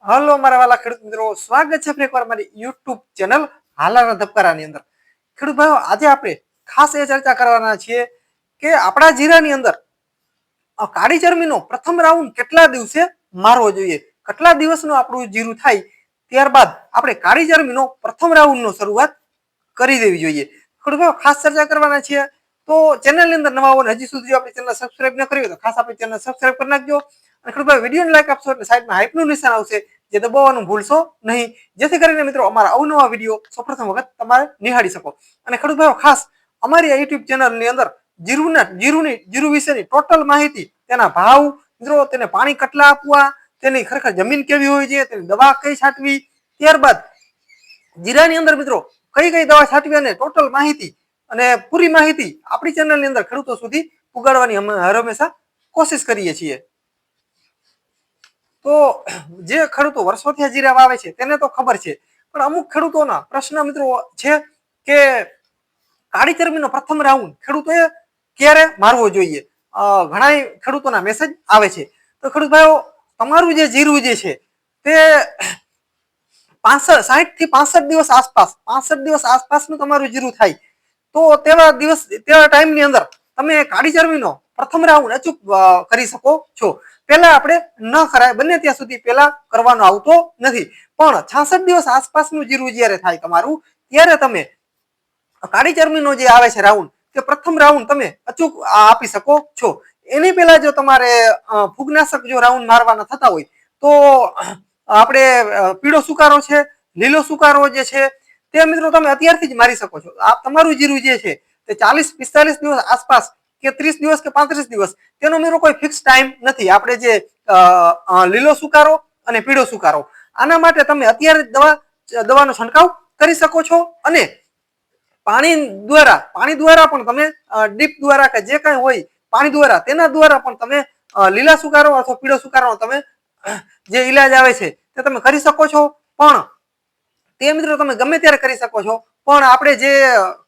Hello મારા વાલા ખેડૂત મિત્રો, સ્વાગત છે એકવાર મારી યુટ્યુબ ચેનલ હાલાના ધબકારાની અંદર. ખેડૂત ભાઈઓ, આજે આપણે ખાસ એ ચર્ચા કરવાના છીએ કે આપણા જીરાની અંદર કાળી ચરમીનો પ્રથમ રાઉન્ડ કેટલા દિવસે મારવો જોઈએ, કેટલા દિવસનું આપણું જીરું થાય ત્યારબાદ આપણે કાળી ચરમીનો પ્રથમ રાઉન્ડનો શરૂઆત કરી દેવી જોઈએ. ખેડૂત ભાઈઓ, ખાસ ચર્ચા કરવાના છીએ. તો ચેનલની અંદર નવા હોય, હજી સુધી આપણી ચેનલ સબસ્ક્રાઇબ ન કરી હોય તો ખાસ આપણી ચેનલ સબસ્ક્રાઇબ કરી નાખજો. અને ખેડૂત ભાઈ, વિડીયોને લાઈક આપશો એટલે સાઈડમાં હાઈપનું નિશાન આવશે, જે દબાવવાનું ભૂલશો નહીં, જેથી કરીને મિત્રો અમારા અવનવા વિડીયો સૌપ્રથમ વખત તમારે નિહાળી શકો. અને ખેડૂત ભાઈઓ, ખાસ અમારી આ યુટ્યુબ ચેનલની અંદર જીરું વિશેની ટોટલ માહિતી, તેના ભાવ મિત્રો, તેને પાણી કેટલા આપવા, તેની ખરેખર જમીન કેવી હોય છે, તેની દવા કઈ છાંટવી, ત્યારબાદ જીરાની અંદર મિત્રો કઈ કઈ દવા છાંટવી, અને ટોટલ માહિતી અને પૂરી માહિતી આપણી ચેનલની અંદર ખેડૂતો સુધી પુગાડવાની અમે હર હંમેશા કોશિશ કરીએ છીએ. તો જે ખેડૂતો વર્ષોથી જીરા વાવે છે તેને તો ખબર છે, પણ અમુક ખેડૂતોના પ્રશ્ન મિત્રો છે કે કાળી ચરમીનો પ્રથમ રાઉન્ડ ખેડૂતોએ ક્યારે મારવો જોઈએ. ઘણા ખેડૂતોના મેસેજ આવે છે. તો ખેડૂત ભાઈઓ, તમારું જે જીરું જે છે તે 60 થી 65 દિવસ આસપાસ 65 દિવસ આસપાસનું તમારું જીરું થાય, તો તેવા ટાઈમની અંદર તમે કાળી ચરમીનો પ્રથમ રાઉન્ડ અચૂક કરી શકો છો. પેલા આપણે ન કરાય, બને ત્યાં સુધી પેલા કરવાનો આવતો નથી, પણ 66 દિવસ આસપાસનું જીરું જ્યારે થાય તમારું, ત્યારે તમે કાળી ચરમીનો જે આવે છે રાઉન્ડ, તે પ્રથમ રાઉન્ડ તમે અચૂક આપી શકો છો. એની પહેલા જો તમારે ફૂગનાશક જો રાઉન્ડ મારવાના થતા હોય તો આપણે પીળો સુકારો છે, લીલો સુકારો જે છે તે મિત્રો તમે અત્યારથી જ મારી શકો છો. આ તમારું જીરું જે છે તે 40-45 દિવસ આસપાસ કે 30 દિવસ કે 35 દિવસ, તેનો મિત્રો કોઈ ફિક્સ ટાઈમ નથી. આપણે જે લીલો સુકારો અને પીળો સુકારો, આના માટે તમે અત્યારે દવાનો છંટકાવ કરી શકો છો. અને પાણી દ્વારા પણ તમે ડીપ દ્વારા કે જે કઈ હોય પાણી દ્વારા, તેના દ્વારા પણ તમે લીલા સુકારો અથવા પીળો સુકારો તમે જે ઈલાજ આવે છે તે તમે કરી શકો છો. પણ તે મિત્રો તમે ગમે ત્યારે કરી શકો છો. પણ આપણે જે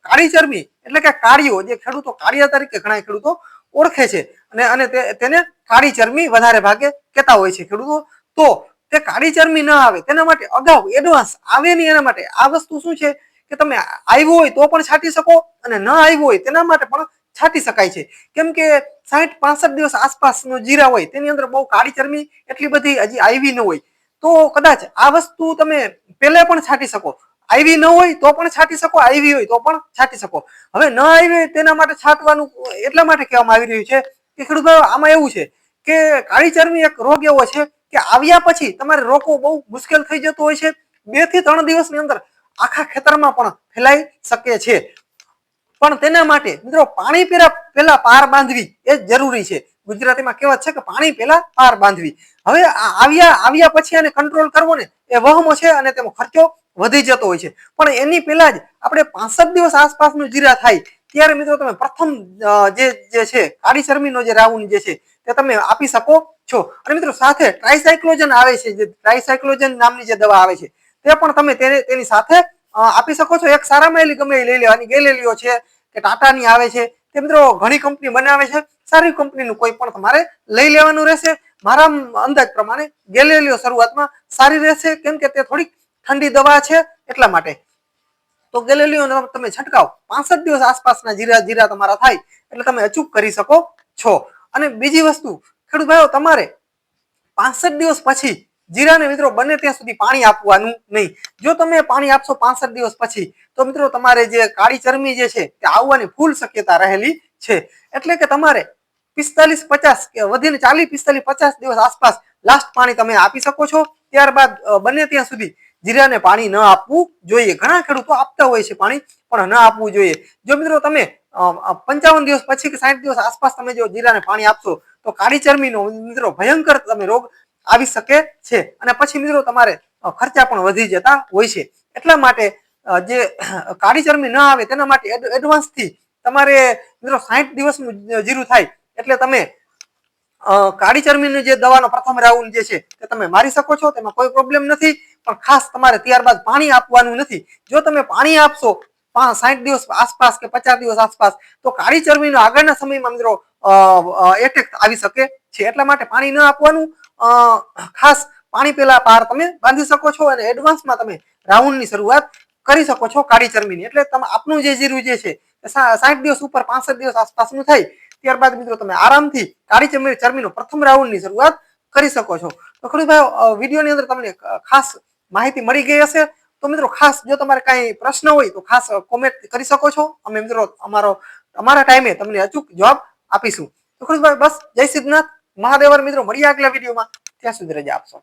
કાળી ચરમી એટલે કે કાળીઓ, જે ખેડૂતો કાળિયા તરીકે ઘણા ખેડૂતો ઓળખે છે, અને તેને કાળી ચરમી વધારે ભાગે કહેતા હોય છે ખેડૂતો. તો તે કાળી ચરમી ન આવે તેના માટે અગાઉ એડવાન્સ આવે નહીં, એના માટે આ વસ્તુ શું છે કે તમે આવ્યું હોય તો પણ છાંટી શકો, અને ન આવ્યું હોય તેના માટે પણ છાંટી શકાય છે. કેમ કે 60-65 દિવસ આસપાસનું જીરા હોય તેની અંદર બહુ કાળી ચરમી એટલી બધી હજી આવી ન હોય, તો કદાચ આ વસ્તુ તમે પહેલા પણ છાંટી શકો. આવી ન હોય તો પણ છાંટી શકો, આવી હોય તો પણ છાંટી શકો. હવે ન આવી હોય તેના માટે છાંટવાનું એટલા માટે કહેવામાં આવી રહ્યું છે કે ખેડૂત ભાઈઓ, આમાં એવું છે કે કાળી ચરમી એક રોગ એવો છે કે આવ્યા પછી તમારે રોકવો બહુ મુશ્કેલ થઈ જતો હોય છે. 2 થી 3 દિવસની અંદર આખા ખેતરમાં પણ ફેલાઈ શકે છે. પણ તેના માટે મિત્રો પાણી પહેલા પાર બાંધવી એ જરૂરી છે. ગુજરાતીમાં કહેવત છે કે પાણી પહેલા પાર બાંધવી. હવે આવ્યા પછી આને કંટ્રોલ કરવો ને એ વહમો છે, અને તેનો ખર્ચો વધી જતો હોય છે. પણ એની પહેલા જ આપણે 65 દિવસ આસપાસનું જીરા થાય ત્યારે મિત્રો તમે પ્રથમ જે છે કાળી ચરમીનો જે રાઉન્ડ જે છે તે તમે આપી શકો છો. અને મિત્રો સાથે ટ્રાયસાયક્લોજન આવે છે, જે ટ્રાયસાયક્લોજન નામની જે દવા આવે છે તે પણ તમે તેની સાથે આપી શકો છો. એક સારામાં ગમે એ લઈ લેવાની, ગેલેલિયો છે કે ટાટાની આવે છે, તે મિત્રો ઘણી કંપની બનાવે છે. સારી કંપનીનું કોઈ પણ તમારે લઈ લેવાનું રહેશે. મારા અંદાજ પ્રમાણે ગેલેલિયો શરૂઆતમાં સારી રહેશે, કેમ કે તે થોડીક ઠંડી દવા છે એટલા માટે. તો ગેલેલિયો તમે છંટકાવ 65 દિવસ આસપાસના જીરા તમારા થાય એટલે તમે અચૂક કરી શકો છો. અને બીજી વસ્તુ ખેડૂત ભાઈઓ, તમારે 65 દિવસ પછી જીરાને મિત્રો બને ત્યાં સુધી પાણી આપવાનું નહીં. જો તમે પાણી આપશો 65 દિવસ પછી, તો મિત્રો તમારે જે કાળી ચરમી જે છે તે આવવાની ફૂલ શક્યતા રહેલી છે. એટલે કે તમારે 45-50 કે વધીને 40-45-50 દિવસ આસપાસ લાસ્ટ પાણી તમે આપી શકો છો. ત્યારબાદ બને ત્યાં સુધી જીરાને પાણી ન આપવું જોઈએ. ઘણા ખેડૂતો આપતા હોય છે પાણી, પણ ન આપવું જોઈએ. જો મિત્રો તમે 55 દિવસ પછી કે 60 દિવસ આસપાસ તમે જો જીરાને પાણી આપશો તો કાળી ચરમીનો મિત્રો ભયંકર તમે રોગ આવી શકે છે. અને પછી મિત્રો તમારે ખર્ચા પણ વધી જતા હોય છે. એટલા માટે જે કાળી ચરમી ન આવે તેના માટે એડવાન્સથી તમારે મિત્રો 60 દિવસનું જીરું થાય એટલે તમે કાળી ચરમીની જે દવાનો પ્રથમ રાઉન્ડ જે છે તે તમે મારી શકો છો, તેમાં કોઈ પ્રોબ્લેમ નથી. પણ ખાસ તમારે ત્યારબાદ પાણી આપવાનું નથી. જો તમે પાણી આપશો 60 દિવસ આસપાસ કે 50 દિવસ આસપાસ, તો કાળી ચરમીનો આગળના સમયમાં મિત્રો એટેક આવી શકે છે. એટલા માટે પાણી ન આપવાનું. ખાસ પાણી પેલા પાર તમે બાંધી શકો છો અને એડવાન્સમાં તમે રાઉન્ડની શરૂઆત કરી શકો છો કાળી ચરબીની. એટલે તમે આપનું જે જીરું જે છે 60 દિવસ ઉપર 65 દિવસ આસપાસનું થાય ત્યારબાદ મિત્રો તમે આરામથી કાળી ચરબીનો પ્રથમ રાઉન્ડની શરૂઆત કરી શકો છો. તો ખડુભાઈ વિડીયોની અંદર તમને ખાસ માહિતી મળી ગઈ હશે. તો મિત્રો ખાસ જો તમારે કાંઈ પ્રશ્ન હોય તો ખાસ કોમેન્ટ કરી શકો છો. અમે મિત્રો અમારા ટાઈમે તમને અચૂક જવાબ આપીશું. તો ખડુભાઈ બસ જય સિદ્ધનાથ મહાદેવર મિત્રો મળીએ આગલા વિડીયોમાં. ત્યાં સુધી રજા આપશો.